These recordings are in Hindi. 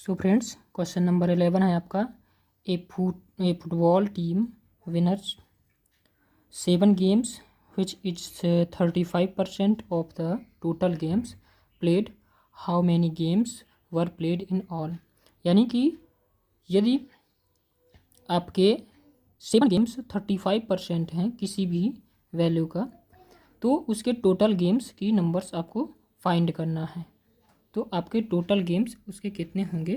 सो फ्रेंड्स, क्वेश्चन नंबर 11 है आपका। A football team winners 7 games which is 35% of the total games played. How many games were played in all. यानी कि यदि आपके 7 गेम्स 35% हैं किसी भी वैल्यू का, तो उसके टोटल गेम्स की नंबर्स आपको फाइंड करना है। तो आपके टोटल गेम्स उसके कितने होंगे।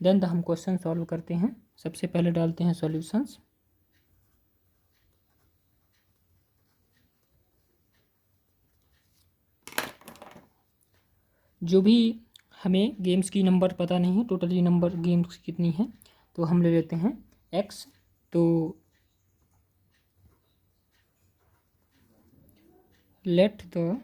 देन हम क्वेश्चन सॉल्व करते हैं। सबसे पहले डालते हैं सॉल्यूशंस। जो भी हमें गेम्स की नंबर पता नहीं है, टोटली नंबर गेम्स कितनी है, तो हम ले लेते हैं x। तो let the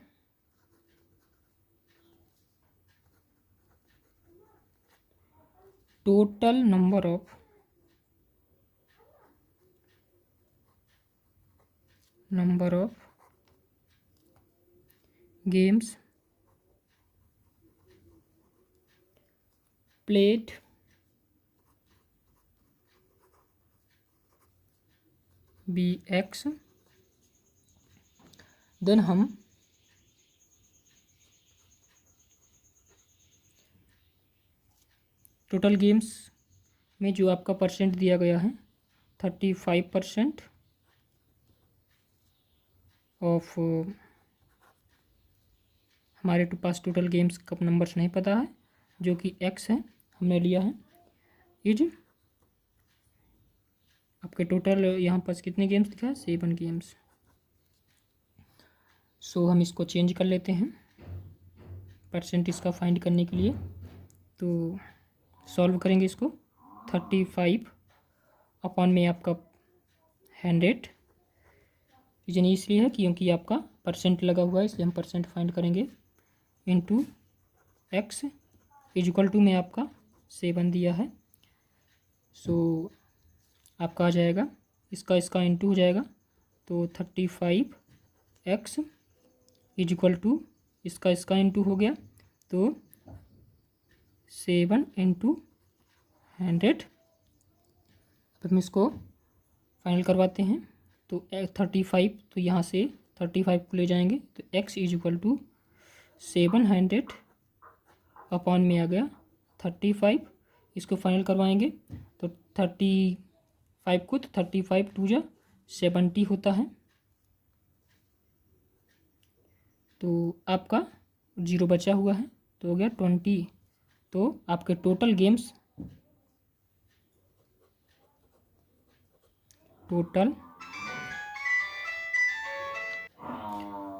total number of games played be x। Then हम टोटल गेम्स में जो आपका परसेंट दिया गया है 35% ऑफ, हमारे पास टोटल गेम्स का नंबर्स नहीं पता है, जो कि x है, हमने लिया है इज आपके टोटल यहाँ पर कितने गेम्स दिखा है 7 गेम्स। सो हम इसको चेंज कर लेते हैं परसेंट इसका फाइंड करने के लिए। तो सॉल्व करेंगे इसको। 35 अपॉन में आपका 100। रीजन इसलिए है क्योंकि आपका परसेंट लगा हुआ है, इसलिए हम परसेंट फाइंड करेंगे। इंटू x इक्वल टू में आपका 7 दिया है। सो आपका आ जाएगा, इसका इंटू हो जाएगा, तो 35x इक्वल टू इसका इंटू हो गया, तो 7 इंटू 100। अब हम इसको फाइनल करवाते हैं। तो 35, तो यहाँ से 35 को ले जाएंगे, तो x इक्वल टू 700 अपॉन में आ गया 35। इसको फाइनल करवाएंगे तो 35 को, तो 35 टू जा 70 होता है। तो आपका 0 बचा हुआ है, तो हो गया 20। तो आपके total games,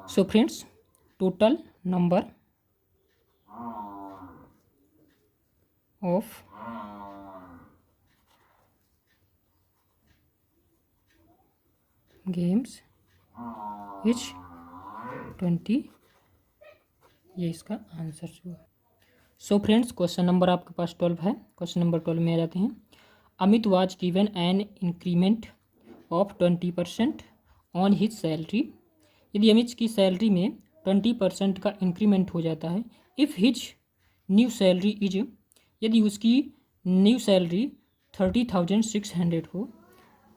so friends, total number of games is 20। ये इसका आंसर हुआ। सो फ्रेंड्स, क्वेश्चन नंबर आपके पास 12 है। क्वेश्चन नंबर 12 में आ जाते हैं। Amit was given an increment of 20% on his salary. यदि अमित की सैलरी में 20% का इंक्रीमेंट हो जाता है, if his new salary is, यदि उसकी न्यू सैलरी 30,600 हो,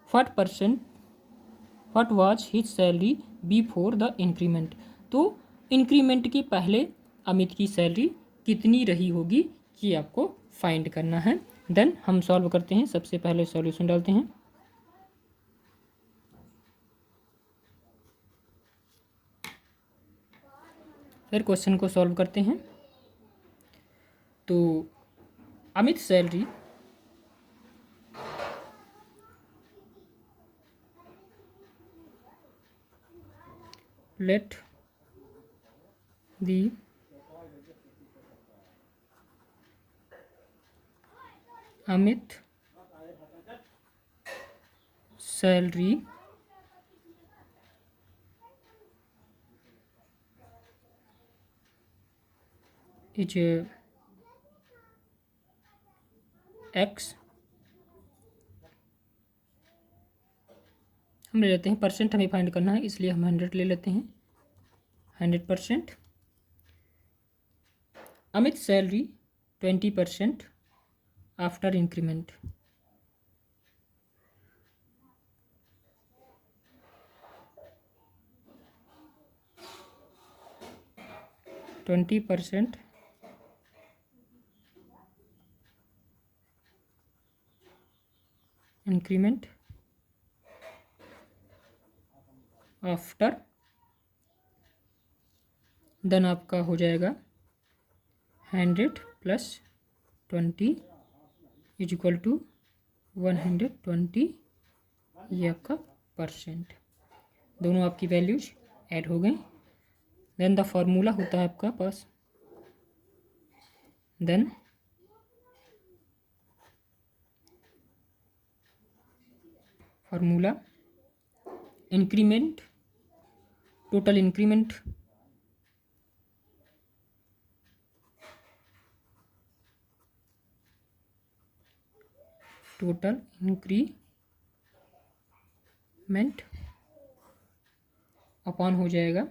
what was his salary before the increment. तो इंक्रीमेंट के पहले अमित की सैलरी कितनी रही होगी, ये आपको फाइंड करना है। देन हम सॉल्व करते हैं। सबसे पहले सॉल्यूशन डालते हैं। फिर क्वेश्चन को सॉल्व करते हैं। तो Amit salary let the Amit salary is x। हम ले लेते हैं, परसेंट हमें फाइंड करना है, इसलिए हम 100 ले लेते हैं। 100%। Amit salary 20% after increment. Twenty percent increment after, then आपका हो जाएगा 100 प्लस 20 इज इक्वल टू 120, ये आपका परसेंट। दोनों आपकी वैल्यूज ऐड हो गई। देन द फार्मूला होता है आपका पास, then formula increment, total increment total increment upon हो जाएगा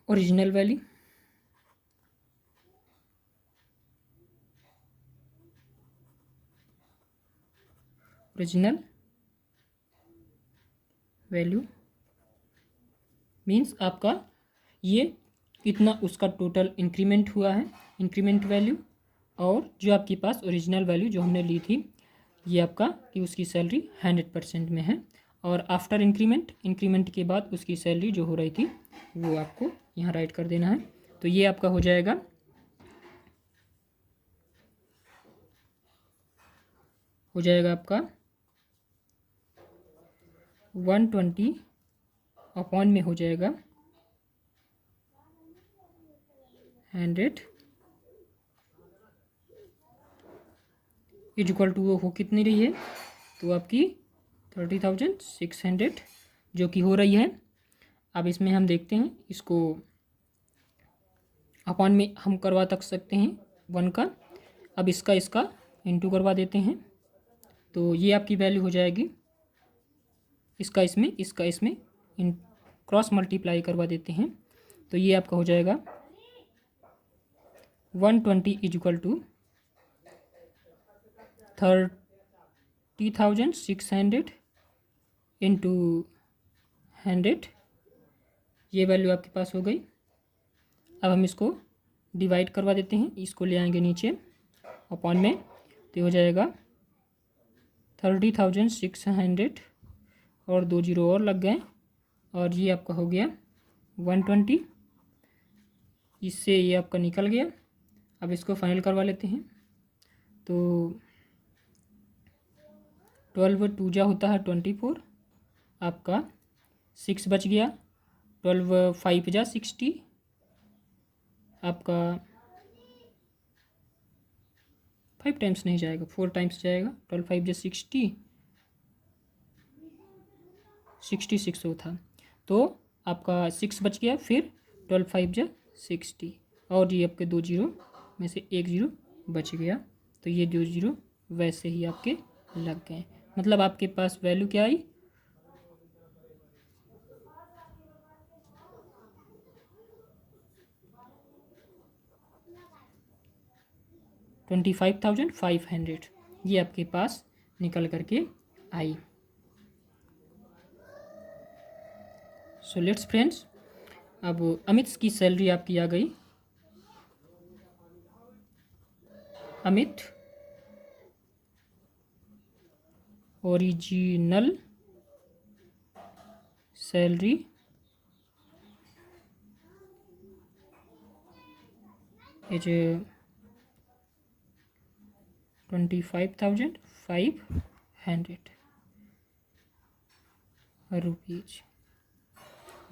original value, original value means आपका ये इतना उसका टोटल इंक्रीमेंट हुआ है, इंक्रीमेंट वैल्यू, और जो आपके पास ओरिजिनल वैल्यू जो हमने ली थी ये आपका कि उसकी सैलरी 100% में है, और आफ्टर इंक्रीमेंट, इंक्रीमेंट के बाद उसकी सैलरी जो हो रही थी वो आपको यहाँ राइट कर देना है। तो ये आपका हो जाएगा 120 अपॉन में हो जाएगा 100 इज इक्वल टू वो हो कितनी रही है, तो आपकी 30,600 जो कि हो रही है। अब इसमें हम देखते हैं, इसको अपॉन में हम करवा तक सकते हैं 1 का, अब इसका इंटू करवा देते हैं, तो ये आपकी वैल्यू हो जाएगी, इसका इसमें इन क्रॉस मल्टीप्लाई करवा देते हैं, तो ये आपका हो जाएगा 120 इज इक्वल टू 30,600 इंटू 100, ये वैल्यू आपके पास हो गई। अब हम इसको डिवाइड करवा देते हैं, इसको ले आएंगे नीचे अपॉन में, तो हो जाएगा 30,600 और 2 जीरो और लग गए, और ये आपका हो गया 120, इससे ये आपका निकल गया। अब इसको फाइनल करवा लेते हैं, तो 12 2 जा होता है 24, आपका 6 बच गया, 12 5 जा 60, आपका 5 टाइम्स नहीं जाएगा, 4 टाइम्स जाएगा, 12 5 जा 60, 66 वो था, तो आपका 6 बच गया, फिर 12 5 जा 60, और ये आपके 2 जीरो में से 1 जीरो बच गया, तो ये 2 जीरो वैसे ही आपके लग गए। मतलब आपके पास वैल्यू क्या आई, 25,500 ये आपके पास निकल करके आई। सो लेट्स फ्रेंड्स, अब अमित की सैलरी आपकी आ गई। Amit original salary is 25,500 rupees,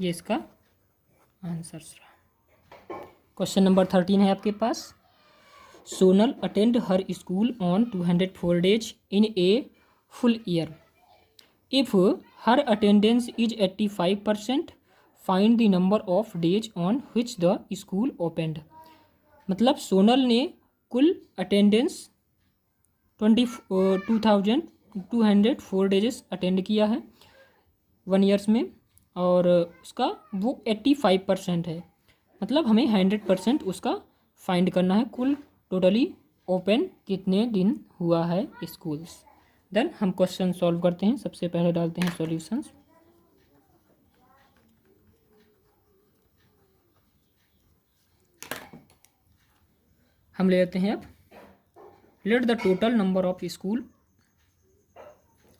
ये इसका आंसर रहा। क्वेश्चन नंबर 13 है आपके पास। Sonal attend her school on 204 days in a full year. If her attendance is 85%, find the number of days on which the school opened. मतलब सोनल ने कुल अटेंडेंस 2204 डेज अटेंड किया है 1 ईयर्स में, और उसका वो 85% है, मतलब हमें 100% उसका फाइंड करना है कुल टोटली ओपन कितने दिन हुआ है स्कूल्स। देन हम क्वेश्चन सॉल्व करते हैं। सबसे पहले डालते हैं सॉल्यूशंस। हम ले लेते हैं अब let the total number of school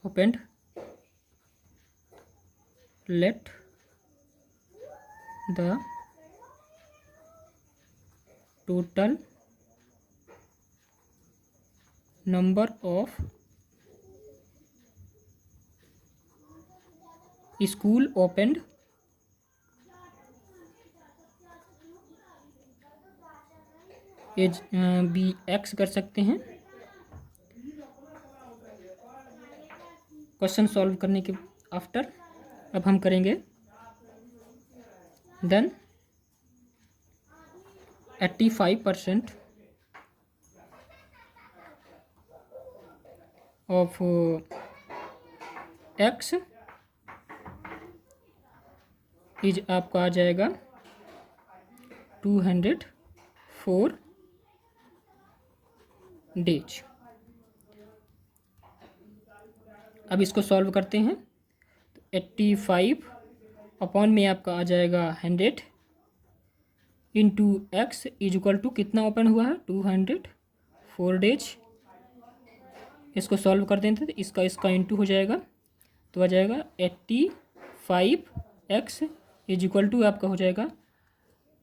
opened, let the total number of school opened as be X कर सकते हैं। क्वेश्चन सॉल्व करने के आफ्टर अब हम करेंगे देन 85% ऑफ एक्स इज आपका आ जाएगा 204 डेज। अब इसको सॉल्व करते हैं। 85 अपॉन में आपका आ जाएगा 100 into X is equal to कितना ओपन हुआ है 204 डेज। इसको सॉल्व कर देते तो इसका इंटू हो जाएगा तो आ जाएगा 85x इज इक्वल टू आपका हो जाएगा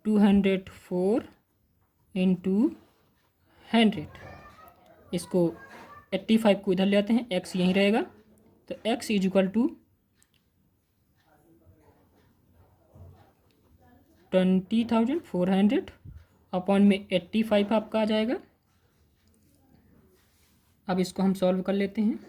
204 इंटू 100। इसको 85 को इधर ले आते हैं, x यहीं रहेगा तो x is equal to 20,400 upon में 85 आपका आ जाएगा। अब इसको हम सॉल्व कर लेते हैं।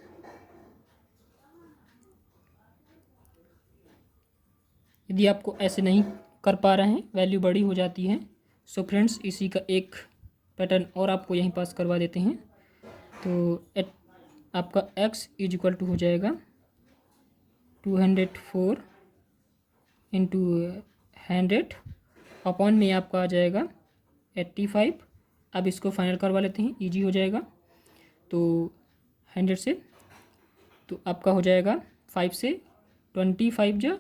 यदि आपको ऐसे नहीं कर पा रहे हैं, वैल्यू बड़ी हो जाती है, सो फ्रेंड्स इसी का एक पैटर्न और आपको यहीं पास करवा देते हैं। तो आपका x इज इक्वल टू हो जाएगा 204 इंटू 100 अपॉन में आपका आ जाएगा 85। अब इसको फाइनल करवा लेते हैं, इजी हो जाएगा। तो 100 से तो आपका हो जाएगा 5 से 25 जा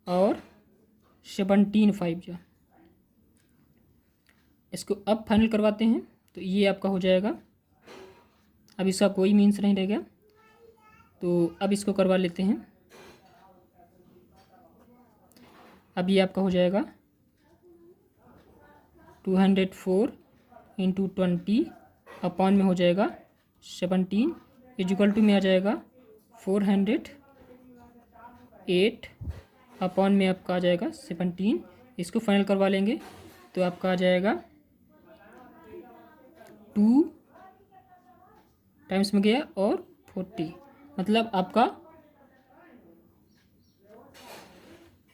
और 17 5 जा। इसको अब फाइनल करवाते हैं तो ये आपका हो जाएगा, अब इसका कोई मीन्स नहीं रह गया तो अब इसको करवा लेते हैं। अब ये आपका हो जाएगा 204 इंटू 20 अपॉन में हो जाएगा 17 इज इक्वल टू में आ जाएगा 408 अपॉन में आपका आ जाएगा 17। इसको फाइनल करवा लेंगे तो आपका आ जाएगा 2 टाइम्स में गया और 40, मतलब आपका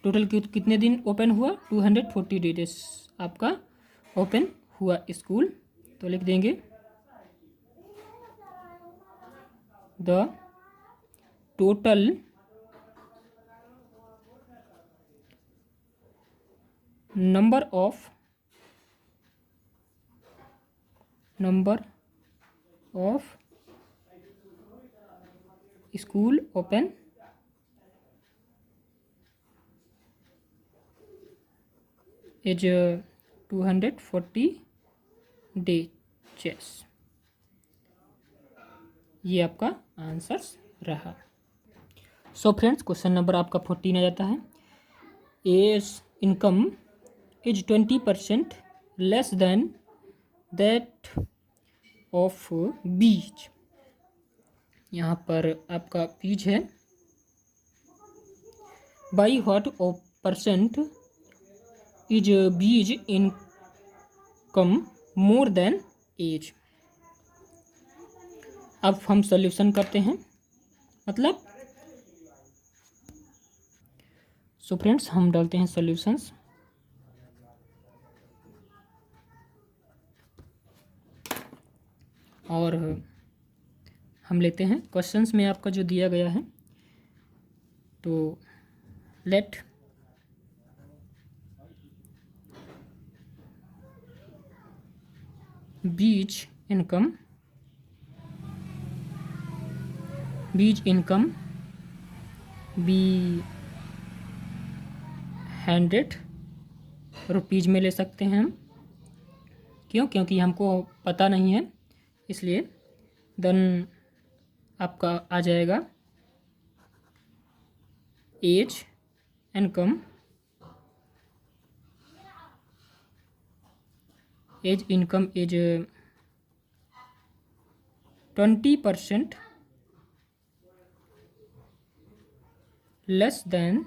टोटल कितने दिन ओपन हुआ 240 डेज आपका ओपन हुआ स्कूल। तो लिख देंगे the total number of school open is 240 days। ये आपका आंसर्स रहा। सो फ्रेंड्स क्वेश्चन नंबर आपका 14 आ जाता है। A's income is 20% less than that of B's. यहाँ पर आपका बीज है, by what of percent is B's income more than A's. अब हम सॉल्यूशन करते हैं, मतलब सो फ्रेंड्स हम डालते हैं सॉल्यूशंस। और हम लेते हैं क्वेश्चंस में आपका जो दिया गया है, तो लेट बीज इनकम बीज इनकम बी 100 रुपीज़ में ले सकते हैं हम। क्यों? क्योंकि हमको पता नहीं है, इसलिए देन आपका आ जाएगा A's income is 20% less than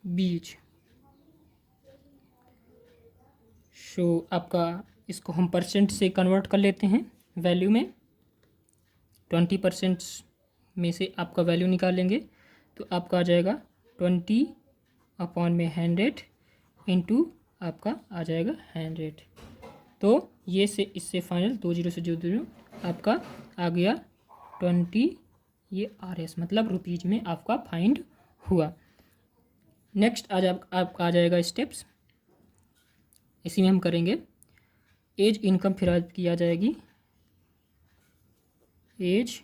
B's. So आपका इसको हम परसेंट से कन्वर्ट कर लेते हैं वैल्यू में। 20% में से आपका वैल्यू निकालेंगे तो आपका आ जाएगा 20/100 इंटू आपका आ जाएगा 100। तो ये से इससे फाइनल 20 से जो 0 आपका आ गया 20, ये RS मतलब रुपीज़ में आपका फाइंड हुआ। नेक्स्ट आपका आ जाएगा स्टेप्स, इसी में हम करेंगे एज इनकम, फिर आपकी आ जाएगी A's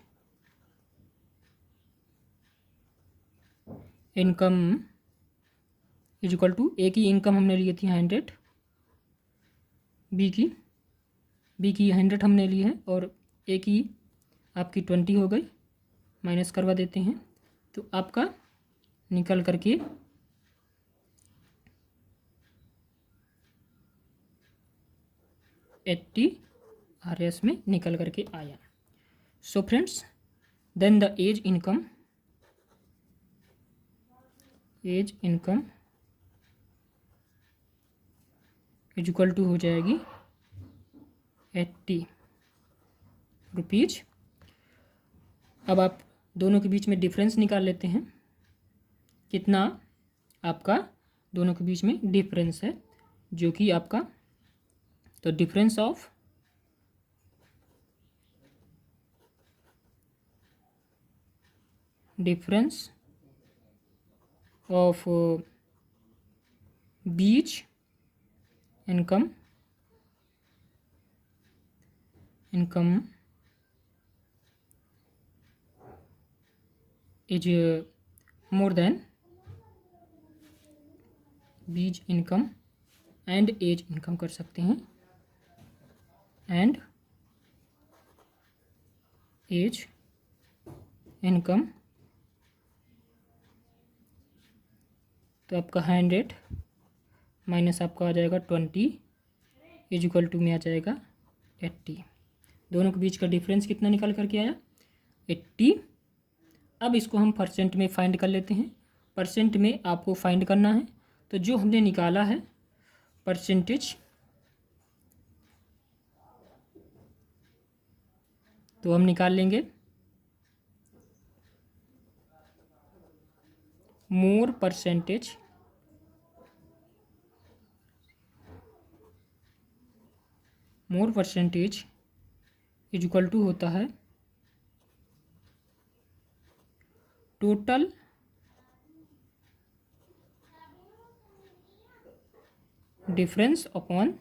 income is equal to A की इनकम हमने ली थी 100, बी की 100 हमने ली है और ए की आपकी 20 हो गई, माइनस करवा देते हैं तो आपका निकल करके 80 RS में निकल करके आया। So friends, then the A's income is equal to हो जाएगी 80 रुपीज़। अब आप दोनों के बीच में डिफरेंस निकाल लेते हैं, कितना आपका दोनों के बीच में डिफरेंस है, जो कि आपका तो difference of B's income is more than B's income and A's income कर सकते हैं, एंड एज इनकम। तो आपका 100 माइनस आपका आ जाएगा 20 इज इक्वल टू में आ जाएगा 80। दोनों के बीच का डिफरेंस कितना निकल करके आया 80। अब इसको हम परसेंट में फाइंड कर लेते हैं। परसेंट में आपको फाइंड करना है, तो जो हमने निकाला है परसेंटेज, तो हम निकाल लेंगे more percentage is equal to होता है total difference upon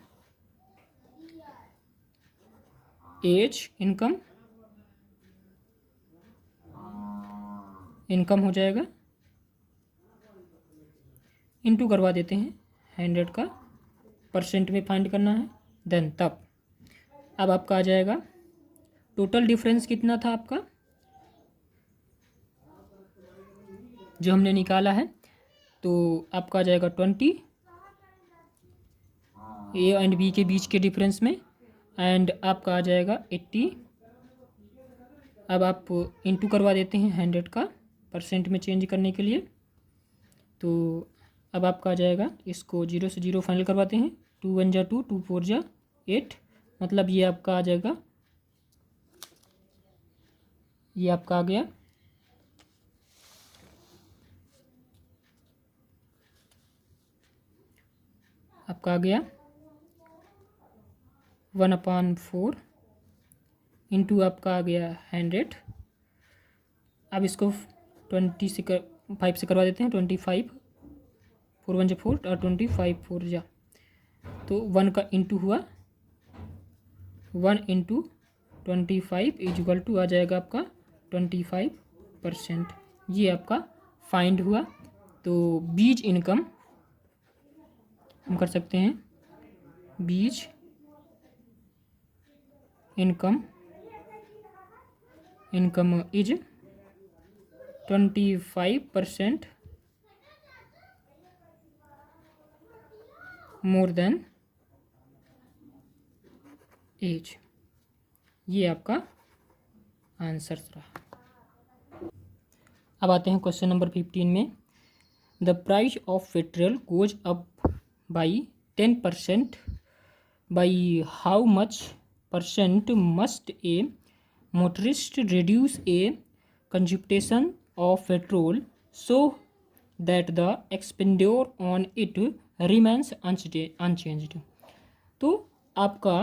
A's income हो जाएगा, इनटू करवा देते हैं 100 का, परसेंट में फाइंड करना है, देन तब अब आपका आ जाएगा टोटल डिफरेंस कितना था आपका जो हमने निकाला है, तो आपका आ जाएगा 20 ए एंड बी के बीच के डिफरेंस में, एंड आपका आ जाएगा 80। अब आप इनटू करवा देते हैं 100 का परसेंट में चेंज करने के लिए, तो अब आपका आ जाएगा, इसको 0 से 0 फाइनल करवाते हैं, 2 1 जा 2, 2 4 जा 8, मतलब ये आपका आ जाएगा, ये आपका आ गया आपका आ गया 1/4 इंटू आपका आ गया 100। अब इसको 5 से करवा देते हैं, 25 4 1 जा 4 और 25 4 जा, तो 1 का इंटू हुआ, 1 इंटू 25 इज इक्वल टू आ जाएगा आपका 25%। ये आपका फाइंड हुआ। तो बीज इनकम हम कर सकते हैं, B's income is 25% more than A's. ये आपका आंसर रहा। अब आते हैं क्वेश्चन नंबर 15 में। The price of petrol goes up by 10%, by how much percent must a motorist reduce a consumption of petrol so that the expenditure on it remains unchanged. तो आपका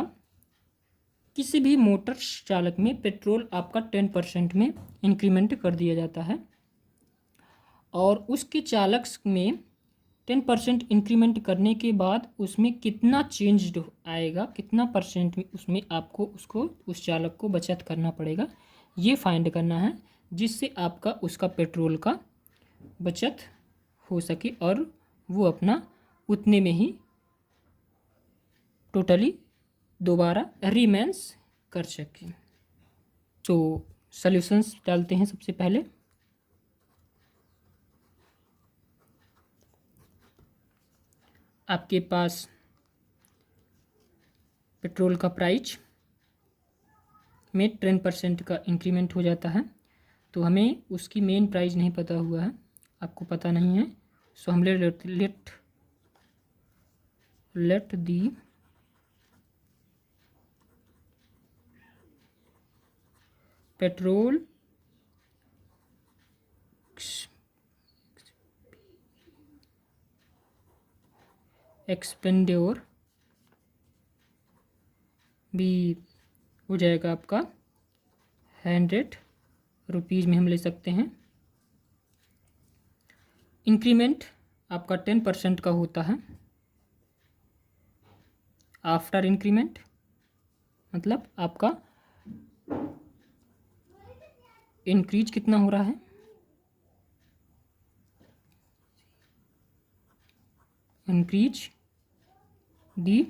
किसी भी मोटर चालक में पेट्रोल आपका 10% में इंक्रीमेंट कर दिया जाता है, और उसके चालक में 10% इंक्रीमेंट करने के बाद उसमें कितना चेंज आएगा, कितना परसेंट में उसमें आपको उस चालक को बचत करना पड़ेगा, ये फाइंड करना है, जिससे आपका उसका पेट्रोल का बचत हो सके और वो अपना उतने में ही टोटली दोबारा रिमेंस कर सके। तो सॉल्यूशंस डालते हैं सबसे पहले। आपके पास पेट्रोल का प्राइस में 10% का इंक्रीमेंट हो जाता है, तो हमें उसकी मेन प्राइस नहीं पता हुआ है, आपको पता नहीं है, सो हम लेट दी पेट्रोल एक्सपेंडिचर भी हो जाएगा आपका 100 रुपीज़ में हम ले सकते हैं। इंक्रीमेंट आपका 10% का होता है। आफ्टर इंक्रीमेंट मतलब आपका इंक्रीज कितना हो रहा है, इंक्रीज दी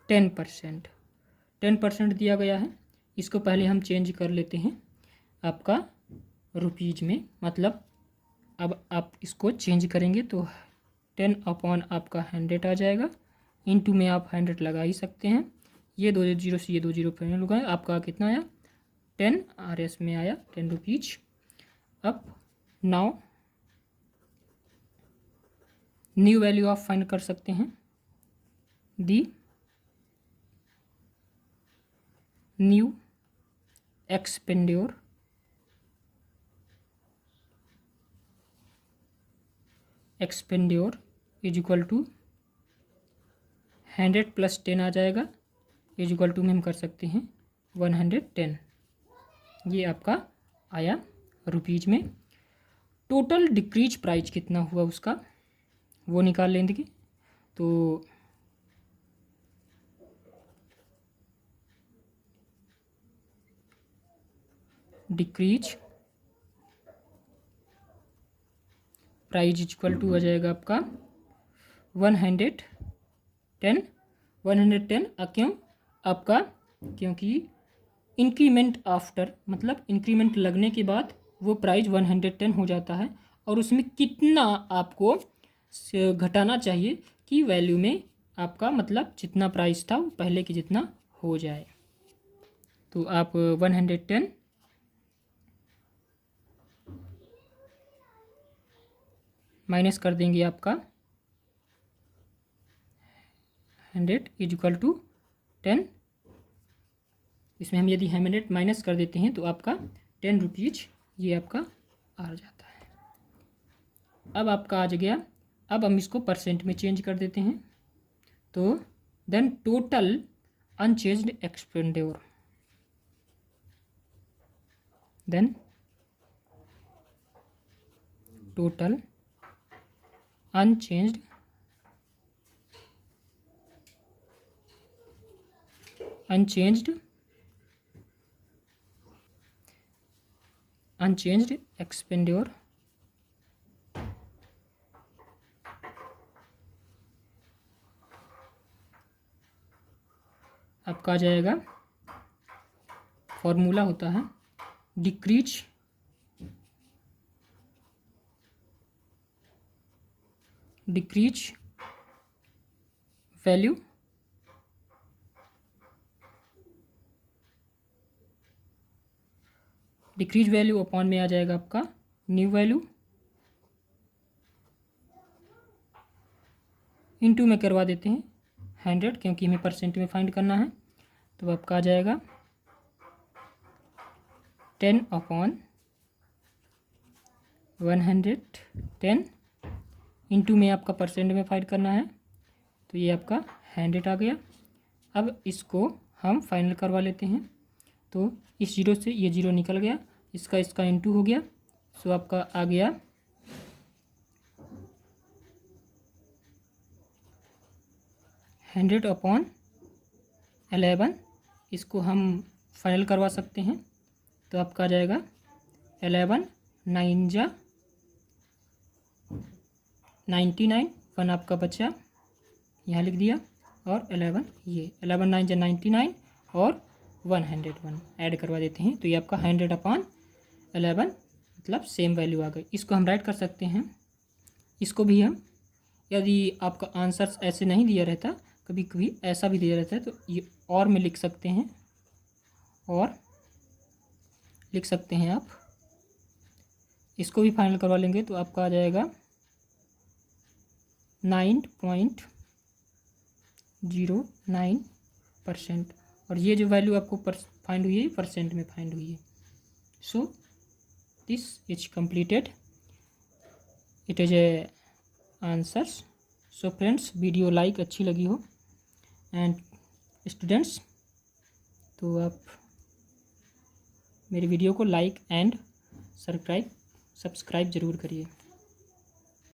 10%। 10% दिया गया है, इसको पहले हम चेंज कर लेते हैं आपका रुपीज़ में। मतलब अब आप इसको चेंज करेंगे तो 10 अपॉन आपका 100 आ जाएगा, इनटू में आप 100 लगा ही सकते हैं। ये 2 जीरो से ये 2 जीरो फाइनल होगा, आपका कितना आया 10 RS में आया 10 रुपीज। अब नाउ न्यू वैल्यू आप फाइंड कर सकते हैं, the new expenditure is equal to 100 plus 10 आ जाएगा, इज इक्वल टू में हम कर सकते हैं 110। ये आपका आया रुपीज़ में। टोटल डिक्रीज प्राइस कितना हुआ उसका वो निकाल लेंगे। तो डिक्रीज प्राइस इक्वल टू आ जाएगा आपका 110। क्यों आपका, क्योंकि इंक्रीमेंट आफ्टर मतलब इंक्रीमेंट लगने के बाद वो प्राइस 110 हो जाता है, और उसमें कितना आपको घटाना चाहिए कि वैल्यू में आपका मतलब जितना प्राइस था वो पहले के जितना हो जाए। तो आप 110 माइनस कर देंगे आपका 100 इज इक्वल टू 10। इसमें हम यदि 100 माइनस कर देते हैं तो आपका 10 रुपीज़ ये आपका आ जाता है। अब आपका आ गया, अब हम इसको परसेंट में चेंज कर देते हैं। तो then total unchanged expenditure, then total unchanged unchanged expenditure आपका आ जाएगा, फॉर्मूला होता है डिक्रीज वैल्यू अपॉन में आ जाएगा आपका न्यू वैल्यू, इनटू में करवा देते हैं 100 क्योंकि हमें परसेंट में फाइंड करना है। तो आपका आ जाएगा 10/110 इनटू में आपका परसेंट में फाइंड करना है, तो ये आपका 100 आ गया। अब इसको हम फाइनल करवा लेते हैं। तो इस जीरो से ये जीरो निकल गया, इसका इनटू हो गया, सो आपका आ गया 100/11। इसको हम फाइनल करवा सकते हैं, तो आपका आ जाएगा 11 9 जा 99, 1 आपका बचा यहाँ लिख दिया, और 11 ये 11 9 जा 99 और 101 ऐड करवा देते हैं, तो ये आपका 100/11 मतलब सेम वैल्यू आ गई। इसको हम राइट कर सकते हैं। इसको भी हम, यदि आपका आंसर ऐसे नहीं दिया रहता, कभी कभी ऐसा भी दिया रहता है, तो ये और में लिख सकते हैं, और लिख सकते हैं आप। इसको भी फाइनल करवा लेंगे तो आपका आ जाएगा 9.09%, और ये जो वैल्यू आपको फाइंड हुई है परसेंट में फाइंड हुई है। So this is completed, it is a answers. So friends, video like अच्छी लगी हो एंड स्टूडेंट्स, तो आप मेरे वीडियो को लाइक एंड सब्सक्राइब ज़रूर करिए।